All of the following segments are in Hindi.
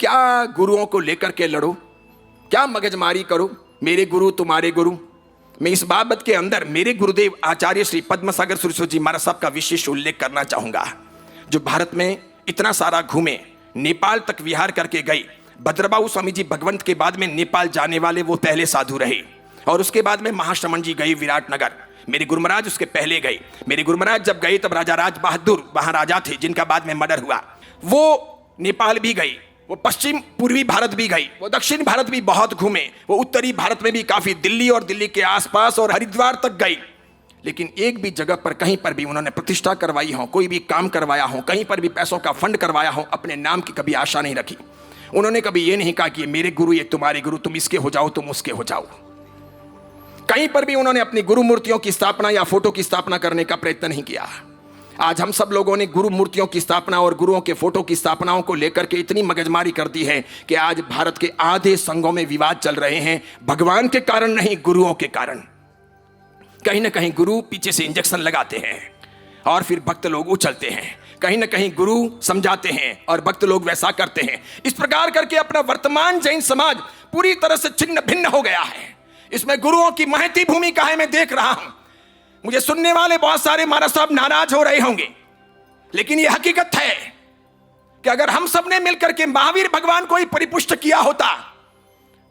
क्या गुरुओं को लेकर के लड़ो, क्या मगजमारी करो, मेरे गुरु तुम्हारे गुरु। मैं इस बाबत के अंदर मेरे गुरुदेव आचार्य श्री पद्मसागर सूर्यवंशी जी महाराज साहब का विशेष उल्लेख करना चाहूंगा, जो भारत में इतना सारा घूमे, नेपाल तक विहार करके गए। भद्रबाहु स्वामी जी भगवंत के बाद में नेपाल जाने वाले वो पहले साधु रहे, और उसके बाद में महाश्रमण जी गए विराटनगर। मेरे गुरु महाराज उसके पहले गए। मेरे गुरु महाराज जब गए तब राजा राज बहादुर वहां राजा थे, जिनका बाद में मर्डर हुआ। वो नेपाल भी गए, वो पश्चिम पूर्वी भारत भी गई, वो दक्षिण भारत भी बहुत घूमे, वो उत्तरी भारत में भी काफी, दिल्ली और दिल्ली के आसपास और हरिद्वार तक गई। लेकिन एक भी जगह पर कहीं पर भी उन्होंने प्रतिष्ठा करवाई हो, कोई भी काम करवाया हो, कहीं पर भी पैसों का फंड करवाया हो, अपने नाम की कभी आशा नहीं रखी। उन्होंने कभी ये नहीं कहा कि ये मेरे गुरु, ये तुम्हारे गुरु, तुम इसके हो जाओ, तुम उसके हो जाओ। कहीं पर भी उन्होंने अपनी गुरु मूर्तियों की स्थापना या फोटो की स्थापना करने का प्रयत्न नहीं किया। आज हम सब लोगों ने गुरु मूर्तियों की स्थापना और गुरुओं के फोटो की स्थापनाओं को लेकर के इतनी मगजमारी कर दी है कि आज भारत के आधे संघों में विवाद चल रहे हैं, भगवान के कारण नहीं, गुरुओं के कारण। कहीं ना कहीं गुरु पीछे से इंजेक्शन लगाते हैं और फिर भक्त लोग उछलते हैं, कहीं ना कहीं गुरु समझाते हैं और भक्त लोग वैसा करते हैं। इस प्रकार करके अपना वर्तमान जैन समाज पूरी तरह से छिन्न भिन्न हो गया है। इसमें गुरुओं की महती भूमिका है, मैं देख रहा हूं। मुझे सुनने वाले बहुत सारे महाराज साहब नाराज हो रहे होंगे, लेकिन यह हकीकत है कि अगर हम सब ने मिलकर के महावीर भगवान को ही परिपुष्ट किया होता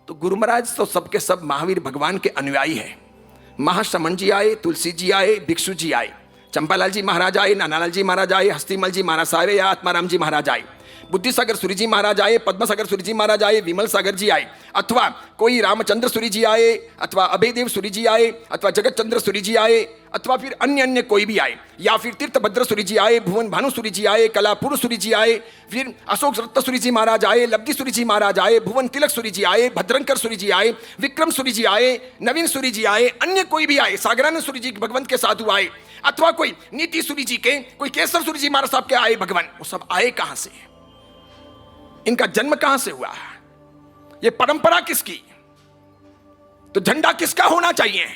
तो गुरु महाराज तो सबके सब महावीर भगवान के अनुयायी हैं। महाश्रमण जी आए, तुलसी जी आए, भिक्षु जी आए, चंपालाल जी महाराज आए, नानालाल जी महाराज आए, हस्तीमल जी महाराज साहब या आत्माराम जी महाराज आए, बुद्धिसागर सूरी जी महाराज आए, पद्मसागर सूरी जी महाराज आए, विमल सागर जी आए, अथवा कोई रामचंद्र सूरी जी आए, अथवा अभयदेव सूरी जी आए, अथवा जगत चंद्र सूरी जी आए, अथवा फिर अन्य कोई भी आए, या फिर तीर्थभद्र सूरी जी आए, भुवन भानु सूरी जी आए, कलापुर सूरी जी आए, फिर अशोक रत्न सूरी जी महाराज आए, लब्धि सूरी जी महाराज आए, भुवन तिलक सूरी जी आए, भद्रंकर सूरी जी आए, विक्रम सूरी जी आए, नवीन सूरी जी आए, अन्य कोई भी आए, सागरानंद सूरी जी भगवंत के साधु आए, अथवा कोई नीति सूरी जी के, कोई केसर सूरी जी महाराज साहब के आए भगवान। वो सब आए कहां से? इनका जन्म कहां से हुआ? ये परंपरा किसकी? तो झंडा किसका होना चाहिए?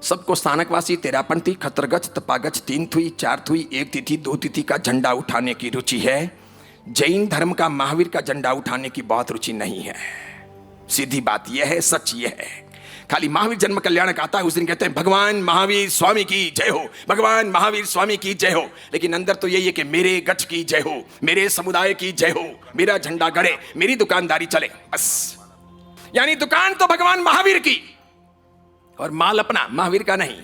सबको स्थानकवासी, तेरापंथी, खतरगच, तपागच, 3 थुई, 4 थुई, 1 तिथि, 2 तिथि का झंडा उठाने की रुचि है। जैन धर्म का महावीर का झंडा उठाने की बहुत रुचि नहीं है। सीधी बात यह है, सच यह है। खाली महावीर जन्म कल्याणक आता है, उस दिन कहते हैं भगवान महावीर स्वामी की जय हो, भगवान महावीर स्वामी की जय हो। लेकिन अंदर तो यही है कि मेरे गच्छ की जय हो, मेरे समुदाय की जय हो, मेरा झंडा गड़े, मेरी दुकानदारी चले, बस। यानी दुकान तो भगवान महावीर की और माल अपना महावीर का नहीं।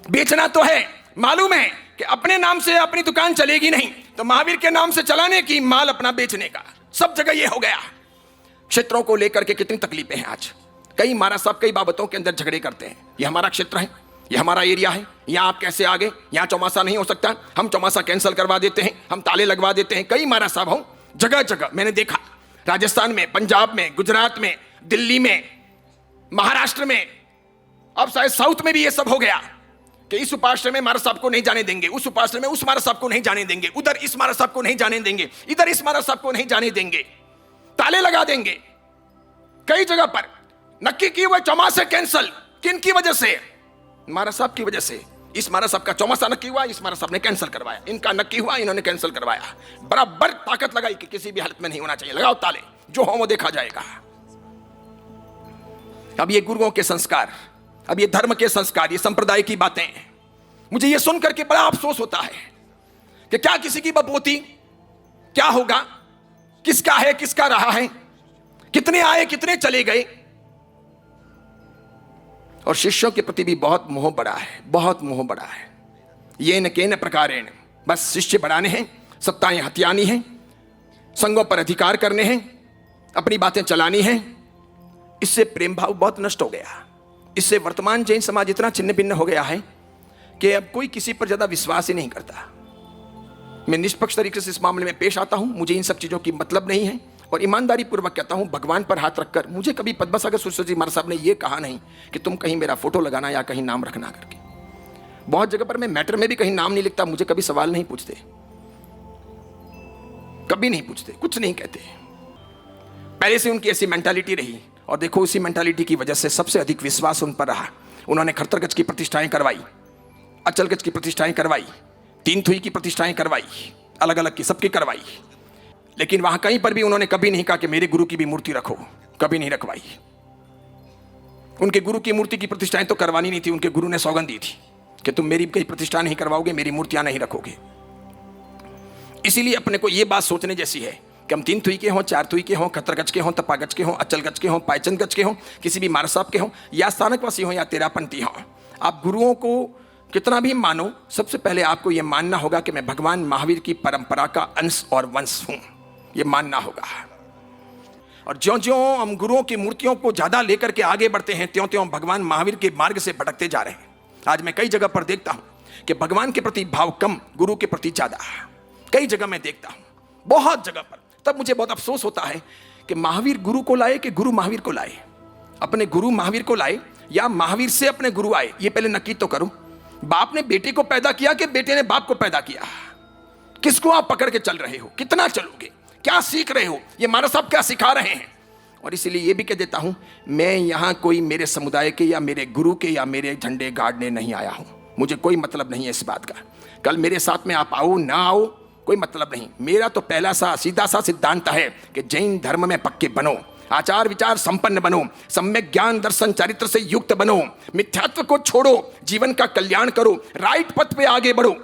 बेचना तो है, मालूम है कि अपने नाम से अपनी दुकान चलेगी नहीं, तो महावीर के नाम से चलाने की, माल अपना बेचने का। सब जगह यह हो गया। क्षेत्रों को लेकर के कितनी तकलीफें हैं आज। कई महाराज साहब कई बाबतों के अंदर झगड़े करते हैं। ये हमारा क्षेत्र है, ये हमारा एरिया है, यहाँ आप कैसे आ गए, यहाँ चौमासा नहीं हो सकता, हम चौमासा कैंसिल करवा देते हैं, हम ताले लगवा देते हैं। कई महाराज साहब हो, जगह जगह मैंने देखा, राजस्थान में, पंजाब में, गुजरात में, दिल्ली में, महाराष्ट्र में, अब शायद साउथ में भी ये सब हो गया कि इस उपाश्रम में महाराज साहब को नहीं जाने देंगे, उस उपाश्रम में उस महाराज साहब को नहीं जाने देंगे, उधर इस महाराज साहब को नहीं जाने देंगे, इधर इस महाराज साहब को नहीं जाने देंगे, ताले लगा देंगे। कई जगह पर नक्की की हुआ चौमासे कैंसल। किन की वजह से? महाराज साहब की वजह से। इस महाराज साहब का चौमासा नक्की हुआ, इस महाराज साहब ने कैंसिल करवाया, इनका नक्की हुआ, इन्होंने कैंसिल करवाया। बराबर ताकत लगाई कि किसी भी हालत में नहीं होना चाहिए, लगाओ ताले, जो हो वो देखा जाएगा। अब ये गुरुओं के संस्कार, अब ये धर्म के संस्कार, ये संप्रदाय की बातें, मुझे ये सुन करके बड़ा अफसोस होता है कि क्या किसी की बपोती, क्या होगा, किसका है, किसका रहा है, कितने आए, कितने चले गए। और शिष्यों के प्रति भी बहुत मोह बड़ा है, बहुत मोह बड़ा है। ये न केन प्रकारेण, बस शिष्य बढ़ाने हैं, सत्ताएं हथियानी हैं, संघों पर अधिकार करने हैं, अपनी बातें चलानी हैं। इससे प्रेम भाव बहुत नष्ट हो गया। इससे वर्तमान जैन समाज इतना छिन्न भिन्न हो गया है कि अब कोई किसी पर ज्यादा विश्वास ही नहीं करता। मैं निष्पक्ष तरीके से इस मामले में पेश आता हूं, मुझे इन सब चीजों की मतलब नहीं है और ईमानदारी पूर्वक कहता हूं, भगवान पर हाथ रखकर, मुझे कभी पद्मसागर सूर्यवंशी जी महाराज साहब ने यह कहा नहीं कि तुम कहीं मेरा फोटो लगाना या कहीं नाम रखना करके। बहुत जगह पर मैं मैटर में भी कहीं नाम नहीं लिखता, मुझे कभी सवाल नहीं पूछते, कभी नहीं पूछते, कुछ नहीं कहते। पहले से उनकी ऐसी मेंटालिटी रही और देखो उसी मेंटालिटी की वजह से सबसे अधिक विश्वास उन पर रहा। उन्होंने खरतरगज की प्रतिष्ठाएं करवाई, अचलगज की प्रतिष्ठाएं करवाई, 3 थुई की प्रतिष्ठाएं करवाई, अलग अलग की सबकी करवाई। लेकिन वहां कहीं पर भी उन्होंने कभी नहीं कहा कि मेरे गुरु की भी मूर्ति रखो, कभी नहीं रखवाई। उनके गुरु की मूर्ति की प्रतिष्ठाएं तो करवानी नहीं थी, उनके गुरु ने सौगंध दी थी कि तुम मेरी कहीं प्रतिष्ठा नहीं करवाओगे, मेरी मूर्तियां नहीं रखोगे। इसीलिए अपने को यह बात सोचने जैसी है कि हम 3 तुई के हों, 4 तुई के हों, खतरगज के हों, तपागज के हों, अचलगज के हों, पायचनगज के हों, किसी भी मार साहब के हों, या स्थानकवासी हों या तेरापंथी हों, आप गुरुओं को कितना भी मानो, सबसे पहले आपको यह मानना होगा कि मैं भगवान महावीर की परंपरा का अंश और वंश हूं, यह मानना होगा। और ज्यों ज्यों हम गुरुओं की मूर्तियों को ज्यादा लेकर के आगे बढ़ते हैं, त्यों त्यों भगवान महावीर के मार्ग से भटकते जा रहे हैं। आज मैं कई जगह पर देखता हूं कि भगवान के प्रति भाव कम, गुरु के प्रति ज्यादा। कई जगह मैं देखता हूं, बहुत जगह पर। तब मुझे बहुत अफसोस होता है कि महावीर गुरु को लाए कि गुरु महावीर को लाए, अपने गुरु महावीर को लाए या महावीर से अपने गुरु आए, ये पहले नक्की तो करो। बाप ने बेटे को पैदा किया कि बेटे ने बाप को पैदा किया? किसको आप पकड़ के चल रहे हो? कितना चलोगे? क्या सीख रहे हो? ये महाराज साहब क्या सिखा रहे हैं? और इसलिए ये भी कह देता हूं, मैं यहां कोई मेरे समुदाय के या मेरे गुरु के या मेरे झंडे गाड़ने नहीं आया हूं। मुझे कोई मतलब नहीं है इस बात का। कल मेरे साथ में आप आओ ना आओ, कोई मतलब नहीं। मेरा तो पहला सा सीधा सा सिद्धांत है कि जैन धर्म में पक्के बनो, आचार विचार संपन्न बनो, सम्यक ज्ञान दर्शन चरित्र से युक्त बनो, मिथ्यात्व को छोड़ो, जीवन का कल्याण करो, राइट पथ पे आगे बढ़ो।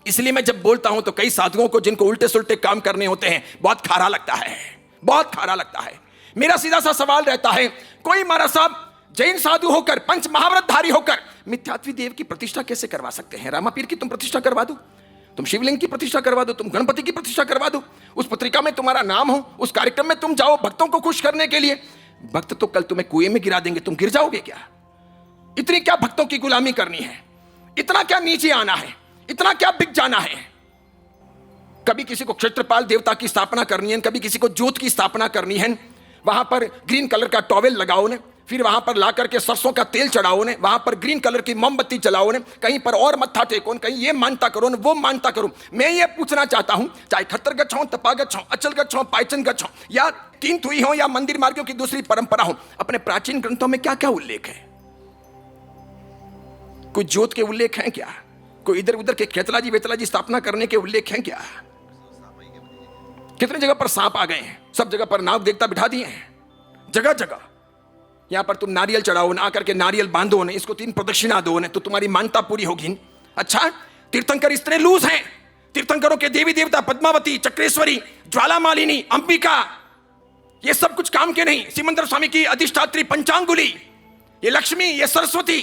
इसलिए मैं जब बोलता हूं तो कई साधुओं को जिनको उल्टे सुल्टे काम करने होते हैं, बहुत खारा लगता है, बहुत खारा लगता है। मेरा सीधा सा सवाल रहता है, कोई महाराज साहब जैन साधु होकर, पंच महाव्रतधारी होकर मिथ्यात्वी देव की प्रतिष्ठा कैसे करवा सकते हैं? रामा पीर की तुम प्रतिष्ठा करवा दो, तुम शिवलिंग की प्रतिष्ठा करवा दो, तुम गणपति की प्रतिष्ठा करवा दो, उस पत्रिका में तुम्हारा नाम हो, उस कार्यक्रम में तुम जाओ भक्तों को खुश करने के लिए। भक्त तो कल तुम्हें कुएं में गिरा देंगे, तुम गिर जाओगे क्या? इतनी क्या भक्तों की गुलामी करनी है? इतना क्या नीचे आना है? इतना क्या बिक जाना है? कभी किसी को क्षेत्रपाल देवता की स्थापना करनी है, कभी किसी को ज्योत की स्थापना करनी है, वहां पर ग्रीन कलर का टॉवेल लगाओ ने, फिर वहां पर ला करके सरसों का तेल चढ़ाओ ने, वहां पर ग्रीन कलर की मोमबत्ती जलाओ ने, कहीं पर और मत्था टेको, कहीं ये मानता करो ने, वो मानता करो। मैं ये पूछना चाहता हूं, चाहे खत्तरगच्छ हो, तपागच्छ हो, अचलगच्छ हो, पायचनगच्छ हो, या 3 तुई हो, या मंदिर मार्गों की दूसरी परंपरा हो, अपने प्राचीन ग्रंथों में क्या क्या उल्लेख है? कोई ज्योत के उल्लेख हैं क्या? कोई इधर उधर के खेतलाजी वेतलाजी स्थापना करने के उल्लेख हैं क्या? कितने जगह पर सांप आ गए हैं, सब जगह पर नाग देवता बिठा दिए हैं, जगह जगह। यहां पर तुम नारियल चढ़ाओ ना, आकर के नारियल बांधो ने, इसको 3 प्रदक्षिणा दो ने, तो तुम्हारी मानता पूरी होगी। अच्छा, तीर्थंकर इतने लूज हैं, तीर्थंकरों के देवी देवता पद्मावती, चक्रेश्वरी, ज्वाला मालिनी, अंबिका, ये सब कुछ काम के नहीं। सिमंदर स्वामी की अधिष्ठात्री पंचांगुली, ये लक्ष्मी, ये सरस्वती,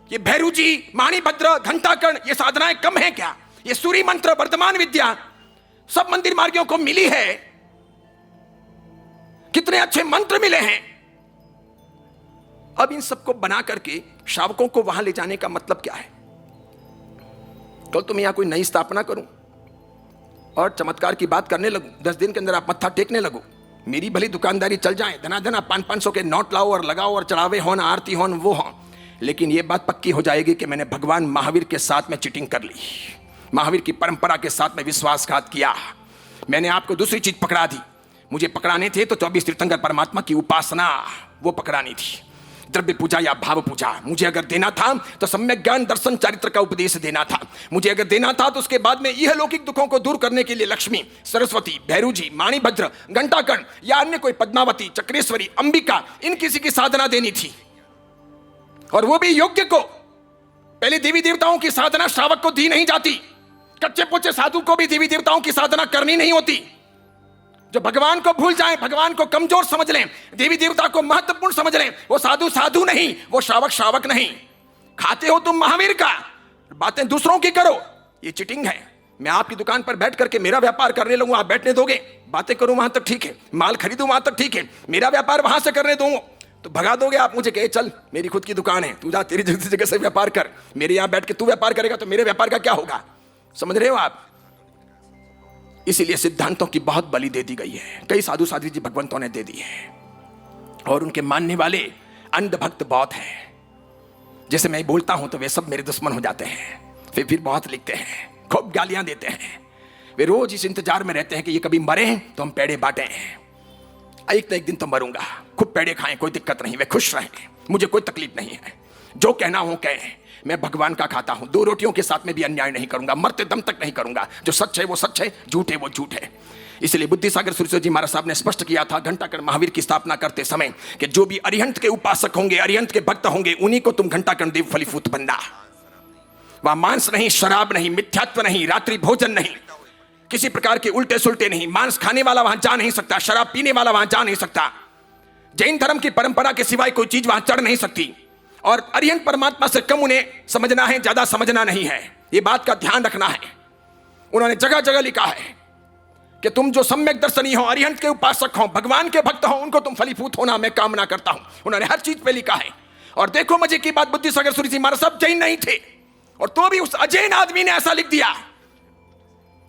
ये भैरू जी, माणिभद्र, घंटाकर्ण, ये साधनाएं कम है क्या? ये सूर्य मंत्र, वर्तमान विद्या सब मंदिर मार्गियों को मिली है। कितने अच्छे मंत्र मिले हैं। अब इन सबको बना करके श्रावकों को वहां ले जाने का मतलब क्या है? कल तो मैं यहां कोई नई स्थापना करूं और चमत्कार की बात करने लगूं, 10 दिन के अंदर आप मत्था टेकने लगो, मेरी भली दुकानदारी चल जाए, धना धना 500-500 के नोट लाओ और लगाओ और चढ़ावे हो, आरती हो, वो हो, लेकिन यह बात पक्की हो जाएगी कि मैंने भगवान महावीर के साथ में चीटिंग कर ली, महावीर की परंपरा के साथ में विश्वासघात किया। मैंने आपको दूसरी चीज पकड़ा दी। मुझे पकड़ाने थे तो 24 तीर्थंकर परमात्मा की उपासना वो पकड़ानी थी, द्रव्य पूजा या भाव पूजा। मुझे अगर देना था तो सम्यक ज्ञान दर्शन चरित्र का उपदेश देना था। मुझे अगर देना था तो उसके बाद में यह लौकिक दुखों को दूर करने के लिए लक्ष्मी, सरस्वती, भैरू जी, माणिभद्र, घंटाकर्ण या अन्य कोई पद्मावती, चक्रेश्वरी, अंबिका, इन किसी की साधना देनी थी, और वो भी योग्य को। पहले देवी देवताओं की साधना श्रावक को दी नहीं जाती, कच्चे पुच्चे साधु को भी देवी देवताओं की साधना करनी नहीं होती। जो भगवान को भूल जाएं, भगवान को कमजोर समझ लें, देवी देवता को महत्वपूर्ण समझ लें, वो साधु साधु नहीं, वो श्रावक श्रावक नहीं। खाते हो तुम महावीर का, बातें दूसरों की करो, ये चीटिंग है। मैं आपकी दुकान पर बैठ करके मेरा व्यापार करने लगूं, आप बैठने दोगे? बातें करूं वहां तक ठीक है, माल खरीदूं वहां तक ठीक है, मेरा व्यापार वहां से करने दूंगा तो भगा दोगे आप मुझे, कहे चल मेरी खुद की दुकान है, तू जा तेरी जगह से व्यापार कर, मेरे यहां बैठ के तू व्यापार करेगा तो मेरे व्यापार का क्या होगा? समझ रहे हो आप? इसीलिए सिद्धांतों की बहुत बलि दे दी गई है, कई साधु साध्वी जी भगवंतों ने दे दी है, और उनके मानने वाले अंध भक्त बहुत हैं। जैसे मैं बोलता हूं तो वे सब मेरे दुश्मन हो जाते हैं, फिर बहुत लिखते हैं, खूब गालियां देते हैं। वे रोज इस इंतजार में रहते हैं कि ये कभी मरे तो हम पेड़े बांटे हैं, एक न एक दिन तो मरूंगा, खूब पेड़े खाएं, कोई दिक्कत नहीं, वे खुश रहें, मुझे कोई तकलीफ नहीं है, जो कहना हो कहें, मैं भगवान का खाता हूं, 2 रोटियों के साथ में भी अन्याय नहीं करूंगा, मरते दम तक नहीं करूंगा। जो सच है वो सच है, झूठ है वो झूठ है। इसलिए बुद्धिसागर सूर्यसो जी महाराज साहब ने स्पष्ट किया था घंटाकर्ण महावीर की स्थापना करते समय कि जो भी अरिहंत के उपासक होंगे, अरिहंत के भक्त होंगे, उन्हीं को तुम घंटाकर्ण देव फलीभूत बनना। वहां मांस नहीं, शराब नहीं, मिथ्यात्व नहीं, रात्रि भोजन नहीं, किसी प्रकार के उल्टे सुल्टे नहीं। मांस खाने वाला वहां जा नहीं सकता, शराब पीने वाला वहां जा नहीं सकता, जैन धर्म की परंपरा के सिवाय कोई चीज वहां चढ़ नहीं सकती। और अरिहंत परमात्मा से कम उन्हें समझना है, ज्यादा समझना नहीं है। ये बात का ध्यान रखना है। उन्होंने जगह जगह लिखा है कि तुम जो सम्यक दर्शनी हो, अरिहंत के उपासक हो, भगवान के भक्त हो, उनको तुम फलीभूत होना मैं कामना करता हूं। उन्होंने हर चीज पे लिखा है। और देखो मजे की बात, बुद्धिसागर सूर्य जी महाराज साहब जैन नहीं थे, और तो भी उस अजैन आदमी ने ऐसा लिख दिया।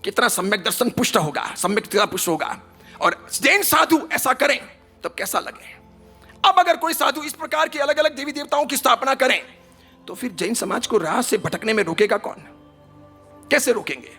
कितना सम्यक दर्शन पुष्ट होगा, सम्यकता पुष्ट होगा। और जैन साधु ऐसा करें तब कैसा लगे। अब अगर कोई साधु इस प्रकार की अलग अलग देवी देवताओं की स्थापना करें तो फिर जैन समाज को राह से भटकने में रोकेगा कौन? कैसे रोकेंगे?